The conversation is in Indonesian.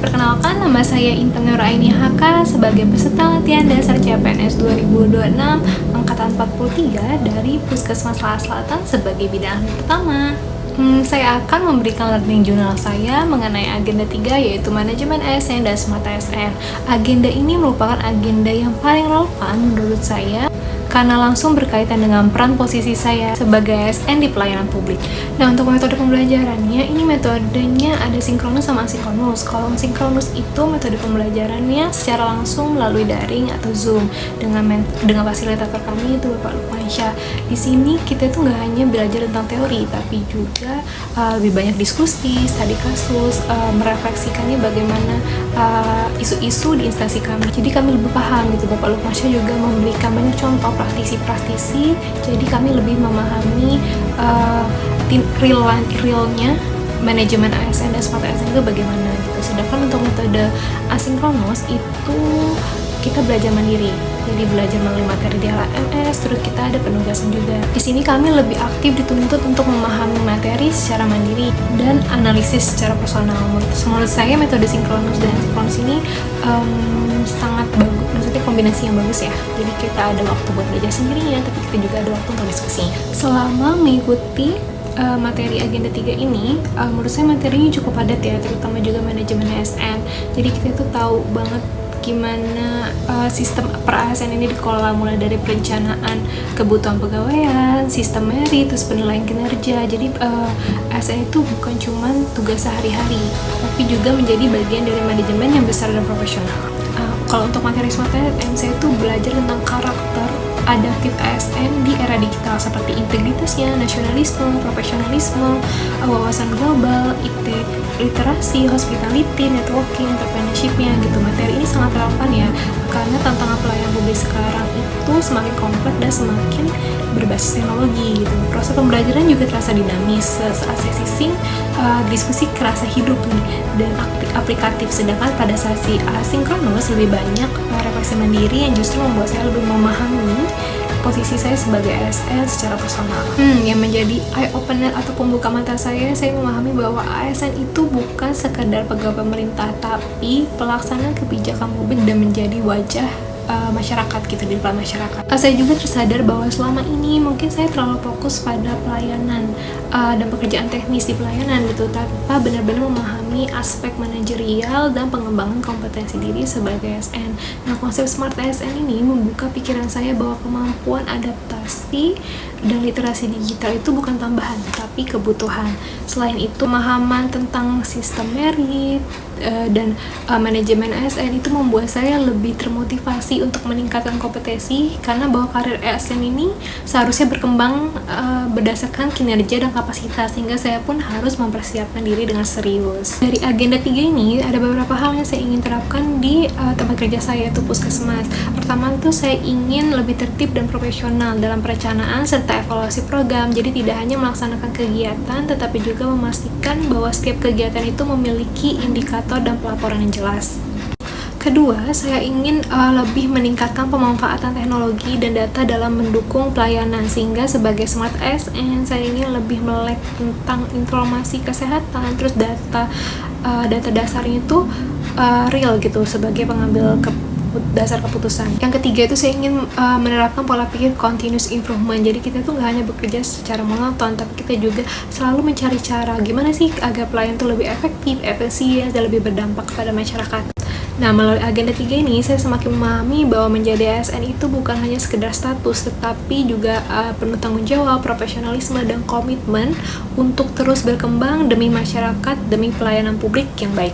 perkenalkan, nama saya Intan Nuraini HK sebagai peserta latihan dasar CPNS 2026 Angkatan 43 dari Puskesmas Lahat Selatan sebagai bidang ahli pertama. Saya akan memberikan learning journal saya mengenai agenda 3, yaitu manajemen ASN dan smart ASN. Agenda ini merupakan agenda yang paling relevan menurut saya karena langsung berkaitan dengan peran posisi saya sebagai ASN di pelayanan publik. Nah, untuk metode pembelajarannya, ini metodenya ada sinkronus sama asinkronus. Kalau sinkronus itu metode pembelajarannya secara langsung melalui daring atau Zoom dengan fasilitator kami itu Bapak Lukmansyah. Di sini kita tuh nggak hanya belajar tentang teori, tapi juga lebih banyak diskusi, studi kasus, merefleksikannya bagaimana isu-isu di instansi kami. Jadi kami lebih paham gitu. Bapak Lukmansyah juga memberikan banyak contoh praktisi, jadi kami lebih memahami realnya manajemen ASN dan smart ASN itu bagaimana gitu. Sedangkan untuk metode asinkronus itu kita belajar mandiri, jadi belajar melalui materi di LMS, terus kita ada penugasan juga. Di sini kami lebih aktif dituntut untuk memahami materi secara mandiri dan analisis secara personal. Menurut saya metode sinkronus dan asinkronus ini sangat bagus, maksudnya kombinasi yang bagus ya. Jadi kita ada waktu buat belajar sendirinya, tapi kita juga ada waktu untuk diskusinya. Selama mengikuti materi agenda 3 ini, menurut saya materinya cukup padat ya, terutama juga manajemen ASN. Jadi kita tuh tahu banget gimana sistem per-ASN ini dikelola, mulai dari perencanaan kebutuhan pegawaian, sistem merit, terus penilaian kinerja. Jadi ASN itu bukan cuma tugas sehari-hari, tapi juga menjadi bagian dari manajemen yang besar dan profesional. Kalau untuk materi smart ASN, saya tuh belajar tentang karakter adaptif ASN di era digital seperti integritasnya, nasionalisme, profesionalisme, wawasan global, IT, literasi, hospitality, networking, entrepreneurship-nya gitu. Materi ini sangat relevan ya, karena tantangan pelayanan publik sekarang itu semakin kompleks dan semakin berbasis teknologi gitu. Proses pembelajaran juga terasa dinamis, saat sesi sync, diskusi kerasa hidup nih dan aplikatif. Sedangkan pada sesi asinkronus lebih banyak refleksi mandiri yang justru membuat saya lebih memahami posisi saya sebagai ASN secara personal. Yang menjadi eye opener atau pembuka mata saya memahami bahwa ASN itu bukan sekadar pegawai pemerintah, tapi pelaksana kebijakan publik dan menjadi wajah masyarakat gitu di depan masyarakat. Saya juga tersadar bahwa selama ini mungkin saya terlalu fokus pada pelayanan dan pekerjaan teknis di pelayanan gitu, tanpa benar-benar memahami aspek manajerial dan pengembangan kompetensi diri sebagai ASN. Nah, konsep smart ASN ini membuka pikiran saya bahwa kemampuan adaptasi dan literasi digital itu bukan tambahan, tapi kebutuhan. Selain itu, pemahaman tentang sistem merit dan manajemen ASN itu membuat saya lebih termotivasi untuk meningkatkan kompetensi, karena bahwa karir ASN ini seharusnya berkembang berdasarkan kinerja dan kapasitas, sehingga saya pun harus mempersiapkan diri dengan serius. Dari agenda 3 ini ada beberapa hal yang saya ingin terapkan di tempat kerja saya, yaitu Puskesmas. Pertama itu saya ingin lebih tertib dan profesional dalam perencanaan serta evaluasi program. Jadi tidak hanya melaksanakan kegiatan, tetapi juga memastikan bahwa setiap kegiatan itu memiliki indikator dan pelaporan yang jelas. Kedua, saya ingin lebih meningkatkan pemanfaatan teknologi dan data dalam mendukung pelayanan, sehingga sebagai smart ASN saya ingin lebih melek tentang informasi kesehatan, terus data dasarnya itu real gitu sebagai pengambil dasar keputusan. Yang ketiga itu saya ingin menerapkan pola pikir continuous improvement. Jadi kita tuh nggak hanya bekerja secara monoton, tapi kita juga selalu mencari cara gimana sih agar pelayan itu lebih efektif, efisien, dan lebih berdampak kepada masyarakat. Nah, melalui agenda 3 ini, saya semakin memahami bahwa menjadi ASN itu bukan hanya sekedar status, tetapi juga penuh tanggung jawab, profesionalisme, dan komitmen untuk terus berkembang demi masyarakat, demi pelayanan publik yang baik.